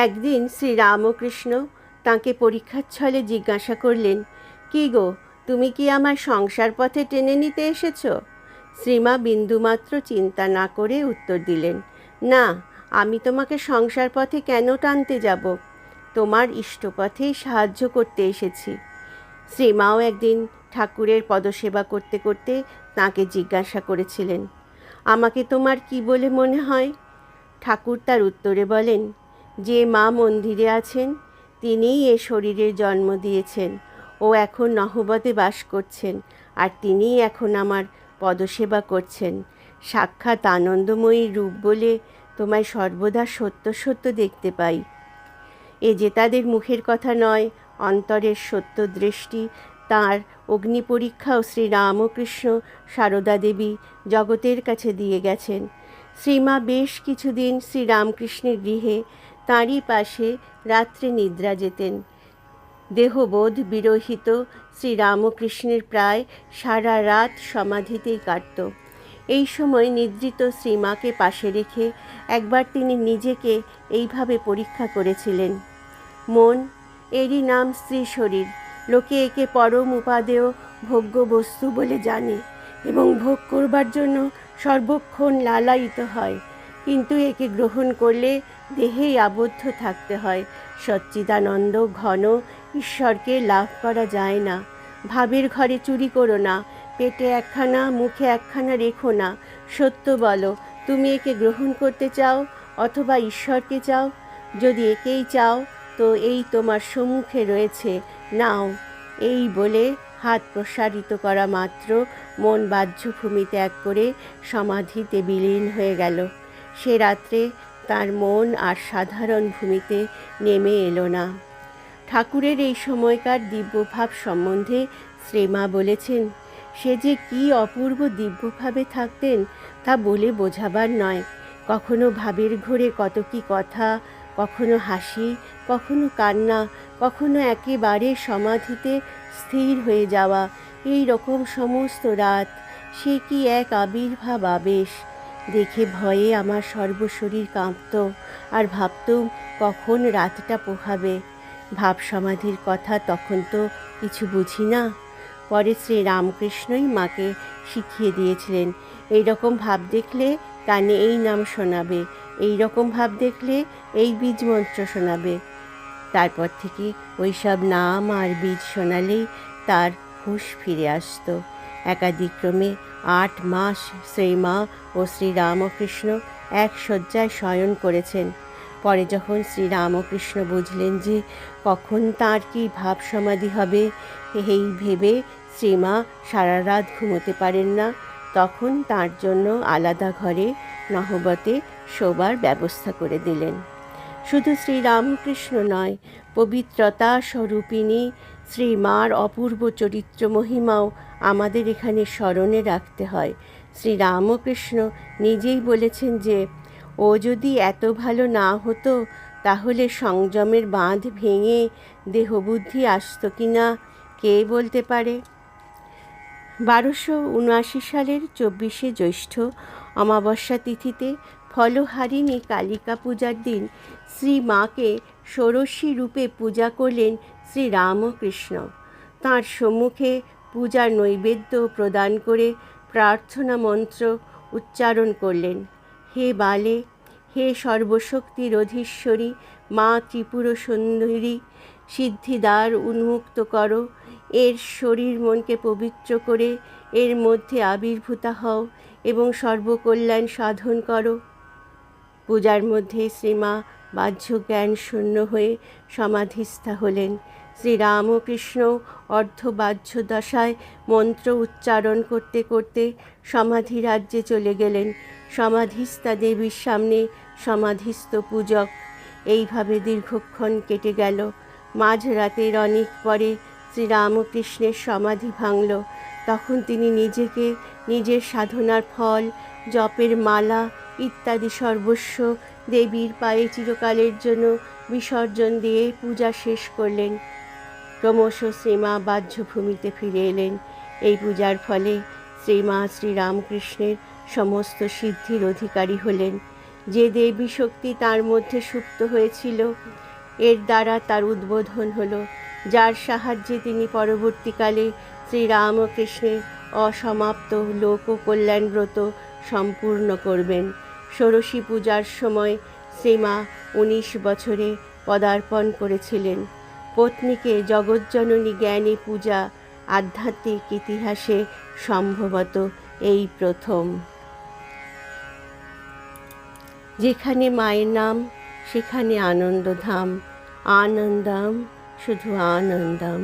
একদিন শ্রীরামকৃষ্ণ তাঁকে পরীক্ষার ছলে জিজ্ঞাসা করলেন, কি গো, তুমি কি আমার সংসার পথে টেনে নিতে এসেছ? শ্রীমা বিন্দুমাত্র চিন্তা না করে উত্তর দিলেন, না, আমি তোমাকে সংসার পথে কেন টানতে যাব? তোমার ইষ্টপথেই সাহায্য করতে এসেছি। শ্রীমাও একদিন ঠাকুরের পদসেবা করতে করতে তাঁকে জিজ্ঞাসা করেছিলেন, আমাকে তোমার কি বলে মনে হয়? ঠাকুর তার উত্তরে বলেন, যে মা মন্দিরে আছেন তিনিই এ শরীরের জন্ম দিয়েছেন। ও এখন নহবতে বাস করছেন, আর তিনিই এখন আমার পদসেবা করছেন। সাক্ষাৎ আনন্দময়ী রূপ বলে তোমায় সর্বদা সত্য সত্য দেখতে পাই। এ যে তাদের মুখের কথা নয়, অন্তরের সত্য দৃষ্টি। তাঁর অগ্নি পরীক্ষাও শ্রীরামকৃষ্ণ সারদা দেবী জগতের কাছে দিয়ে গেছেন। শ্রীমা বেশ কিছুদিন শ্রীরামকৃষ্ণের গৃহে তাঁরই পাশে রাত্রে নিদ্রা যেতেন। দেহবোধ বিরহিত শ্রীরামকৃষ্ণের প্রায় সারা রাত সমাধিতেই কাটত। এই সময় নিদ্রিত শ্রীমাকে পাশে রেখে একবার তিনি নিজেকে এইভাবে পরীক্ষা করেছিলেন, মন, এরই নাম স্ত্রী শরীর। লোকে একে পরম উপাদেয় ভোগ্য বস্তু বলে জানে এবং ভোগ করবার জন্য সর্বক্ষণ লালায়িত হয়, কিন্তু একে গ্রহণ করলে দেহেই আবদ্ধ থাকতে হয়। সচ্চিদানন্দ ঘন ঈশ্বরকে লাভ করা যায় না। ভাবের ঘরে চুরি করো না, পেটে একখানা মুখে একখানা রেখো না। সত্য বলো, তুমি একে গ্রহণ করতে চাও অথবা ঈশ্বরকে চাও? যদি একেই চাও তো এই তোমার সম্মুখে রয়েছে, নাও। এই বলে হাত প্রসারিত করা মাত্র মন বাহ্যভূমি ত্যাগ করে সমাধিতে বিলীন হয়ে গেল। সে রাত্রে তার মন আর সাধারণ ভূমিতে নেমে এলো না। ঠাকুরের এই সময়কার দিব্যভাব সম্বন্ধে শ্রীমা বলেছেন, সে যে কি অপূর্ব দিব্যভাবে থাকতেন তা বলে বোঝাবার নয়। কখনো ভাবের ঘোরে কত কি কথা, কখনো হাসি, কখনো কান্না, কখনো একেবারে সমাধিতে স্থির হয়ে যাওয়া, এই রকম সমস্ত রাত। সে কি এক আবির্ভাব আবেশ! দেখে ভয়ে আমার সর্বশরীর কাঁপত, আর ভাবতুম কখন রাতটা পোহাবে। ভাব সমাধির কথা তখন তো কিছু বুঝি না। পরে শ্রীরামকৃষ্ণই মাকে শিখিয়ে দিয়েছিলেন, এই রকম ভাব দেখলে কানে এই নাম শোনাবে, এই রকম ভাব দেখলে এই বীজ মন্ত্র শোনাবে। তারপর থেকে ওই সব নাম আর বীজ শোনালেই তার হুঁশ ফিরে আসতো। একাদিক্রমে 8 মাস শ্রীমা ও শ্রীরামকৃষ্ণ এক শয্যায় শয়ন করেছেন। পরে যখন শ্রীরামকৃষ্ণ বুঝলেন যে কখন তাঁর কি ভাব সমাধি হবে, এই ভেবে শ্রীমা সারা রাত ঘুমোতে পারেন না, তখন তাঁর জন্য আলাদা ঘরে নহবতে শোবার ব্যবস্থা করে দিলেন। শুধু শ্রীরামকৃষ্ণ নয়, পবিত্রতা স্বরূপিণী শ্রীমার অপূর্ব চরিত্র মহিমাও আমাদের এখানে স্মরণে রাখতে হয়। শ্রীরামকৃষ্ণ নিজেই বলেছেন যে ও যদি এত ভালো না হতো তাহলে সংযমের বাঁধ ভেঙে দেহবুদ্ধি আসতো কি না কে বলতে পারে। 1279 সালের 24শে জ্যৈষ্ঠ অমাবস্যা তিথিতে ফলহারিণী কালিকা পূজার দিন শ্রীমাকে ষোড়শী রূপে পূজা করলেন শ্রীরামকৃষ্ণ। তাঁর সম্মুখে পূজার নৈবেদ্য প্রদান করে প্রার্থনা মন্ত্র উচ্চারণ করলেন, হে বালে, হে সর্বশক্তির অধীশ্বরী মা ত্রিপুর সুন্দরী, সিদ্ধিদ্বার উন্মুক্ত করো, এর শরীর মনকে পবিত্র করে এর মধ্যে আবির্ভূতা হও এবং সর্বকল্যাণ সাধন করো। পূজার মধ্যে শ্রীমা বাহ্য জ্ঞান শূন্য হয়ে সমাধিস্থা হলেন। শ্রীরামকৃষ্ণ অর্ধবাহ্য দশায় মন্ত্র উচ্চারণ করতে করতে সমাধি রাজ্যে চলে গেলেন। সমাধিস্থা দেবীর সামনে সমাধিস্থ পূজক। এইভাবে দীর্ঘক্ষণ কেটে গেল। মাঝরাতের অনেক পরে শ্রীরামকৃষ্ণের সমাধি ভাঙল। তখন তিনি নিজেকে নিজের সাধনার ফল, জপের মালা ইত্যাদি সর্বস্ব দেবীর পায়ে চিরকালের জন্য বিসর্জন দিয়ে পূজা শেষ করলেন। ক্রমশ শ্রীমা বাহ্যভূমিতে ফিরে এলেন। এই পূজার ফলে শ্রীমা শ্রীরামকৃষ্ণের সমস্ত সিদ্ধির অধিকারী হলেন। যে দেবী শক্তি তার মধ্যে সুপ্ত হয়েছিল, এর দ্বারা তার উদ্বোধন হলো, যার সাহায্যে তিনি পরবর্তীকালে শ্রীরামকৃষ্ণের অসমাপ্ত লোক কল্যাণ ব্রত সম্পূর্ণ করবেন। ষোড়শী পূজার সময় শ্রীমা 19 বছরে পদার্পণ করেছিলেন। পত্নীকে জগজ্জননী জ্ঞানী পূজা আধ্যাত্মিক ইতিহাসে সম্ভবত এই প্রথম। যেখানে মায়ের নাম সেখানে আনন্দধাম, আনন্দম শুধু আনন্দম।